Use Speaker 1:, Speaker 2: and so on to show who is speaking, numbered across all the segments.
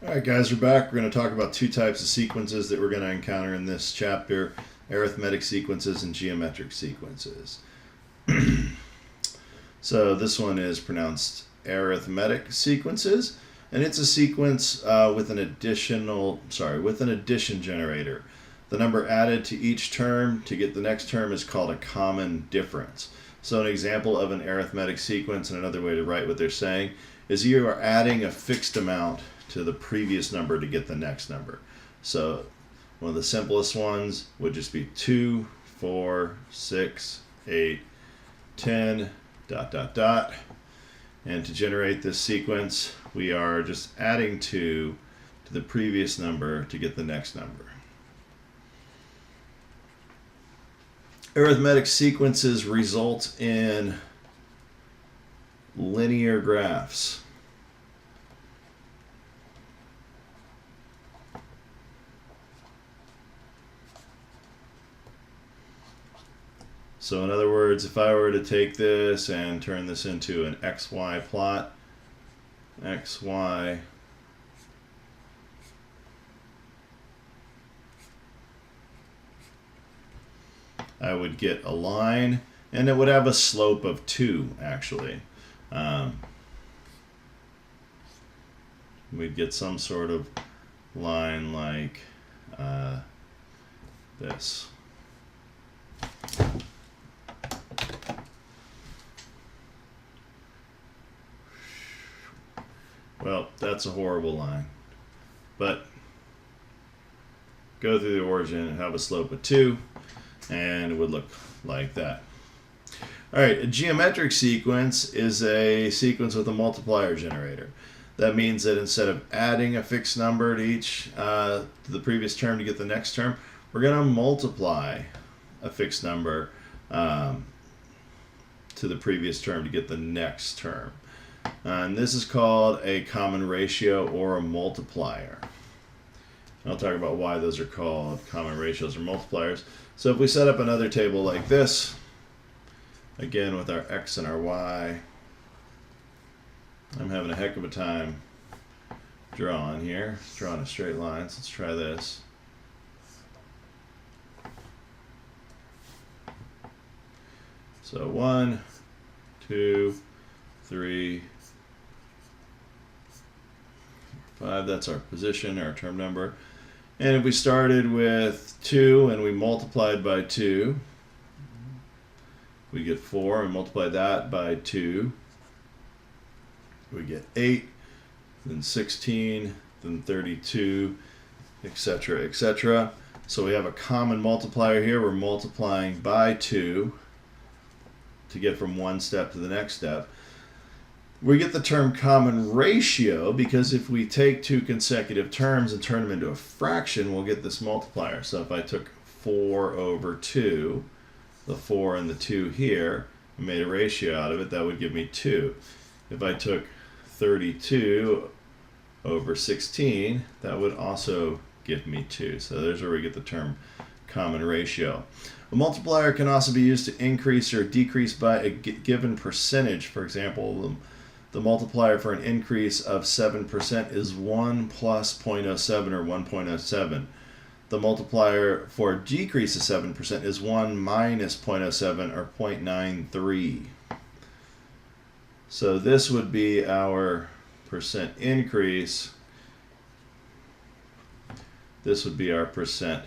Speaker 1: Alright guys, we're back. We're going to talk about two types of sequences that we're going to encounter in this chapter: arithmetic sequences and geometric sequences. So this one is pronounced arithmetic sequences, and it's a sequence with an addition generator. The number added to each term to get the next term is called a common difference. So an example of an arithmetic sequence, and another way to write what they're saying, is you are adding a fixed amount to the previous number to get the next number. So one of the simplest ones would just be 2, 4, 6, 8, 10, ... And to generate this sequence, we are just adding 2 to the previous number to get the next number. Arithmetic sequences result in linear graphs. So in other words, if I were to take this and turn this into an XY plot, XY I would get a line, and it would have a slope of 2 actually. We'd get some sort of line like this. Well, that's a horrible line, but go through the origin and have a slope of 2, and it would look like that. All right, a geometric sequence is a sequence with a multiplier generator. That means that instead of adding a fixed number to each to the previous term to get the next term, we're going to multiply a fixed number to the previous term to get the next term. And this is called a common ratio or a multiplier. I'll talk about why those are called common ratios or multipliers. So if we set up another table like this, again with our x and our y, I'm having a heck of a time drawing here, drawing a straight line. So let's try this. So 1, 2, 3, 5, that's our position, our term number. And if we started with 2 and we multiplied by 2, we get 4, and multiply that by 2, we get 8, then 16, then 32, etc., etc. So we have a common multiplier here. We're multiplying by 2 to get from one step to the next step. We get the term common ratio because if we take two consecutive terms and turn them into a fraction, we'll get this multiplier. So if I took 4 over 2, the 4 and the 2 here, and made a ratio out of it, that would give me 2. If I took 32 over 16, that would also give me 2. So there's where we get the term common ratio. A multiplier can also be used to increase or decrease by a given percentage. For example, the multiplier for an increase of 7% is 1 plus 0.07 or 1.07. The multiplier for a decrease of 7% is 1 minus 0.07 or 0.93. So this would be our percent increase. This would be our percent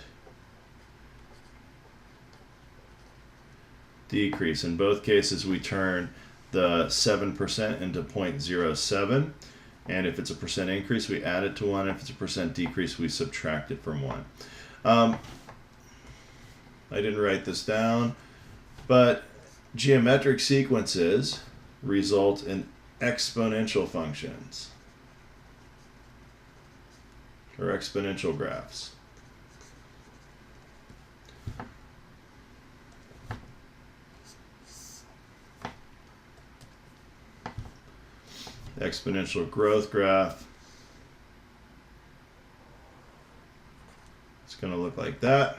Speaker 1: decrease. In both cases, we turn the 7% into 0.07, and if it's a percent increase, we add it to 1. If it's a percent decrease, we subtract it from 1. I didn't write this down, but geometric sequences result in exponential functions or exponential graphs. Exponential growth graph, it's going to look like that,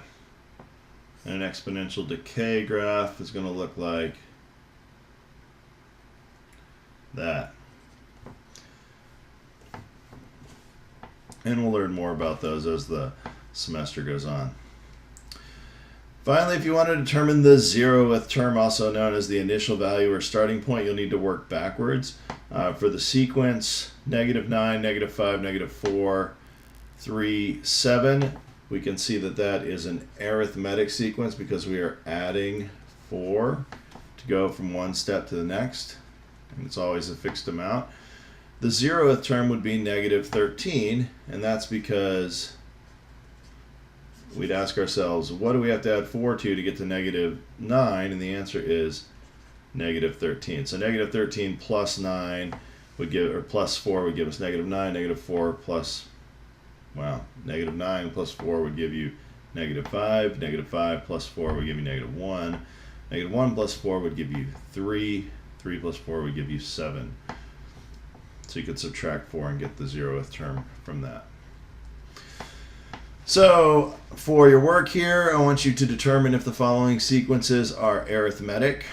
Speaker 1: and an exponential decay graph is going to look like that. And we'll learn more about those as the semester goes on. Finally, if you want to determine the 0th term, also known as the initial value or starting point, you'll need to work backwards. For the sequence, -9, -5, -4, 3, 7, we can see that that is an arithmetic sequence because we are adding 4 to go from one step to the next, and it's always a fixed amount. The 0th term would be -13, and that's because we'd ask ourselves, what do we have to add 4 to get to -9? And the answer is -13. So -13 plus 9 would give, or plus 4 would give us -9. -4 plus, wow, -9 plus 4 would give you -5. -5 plus 4 would give you -1. -1 plus 4 would give you 3. 3 plus 4 would give you 7. So you could subtract 4 and get the 0th term from that. So for your work here, I want you to determine if the following sequences are arithmetic,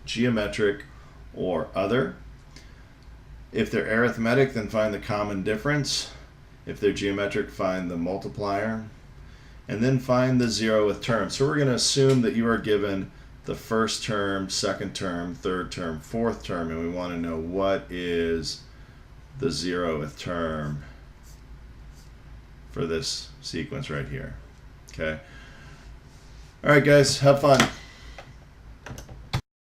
Speaker 1: geometric, or other. If they're arithmetic, then find the common difference. If they're geometric, find the multiplier. And then find the 0th term. So we're going to assume that you are given the first term, second term, third term, fourth term, and we want to know what is the 0th term for this sequence right here. Okay. All right, guys, have fun.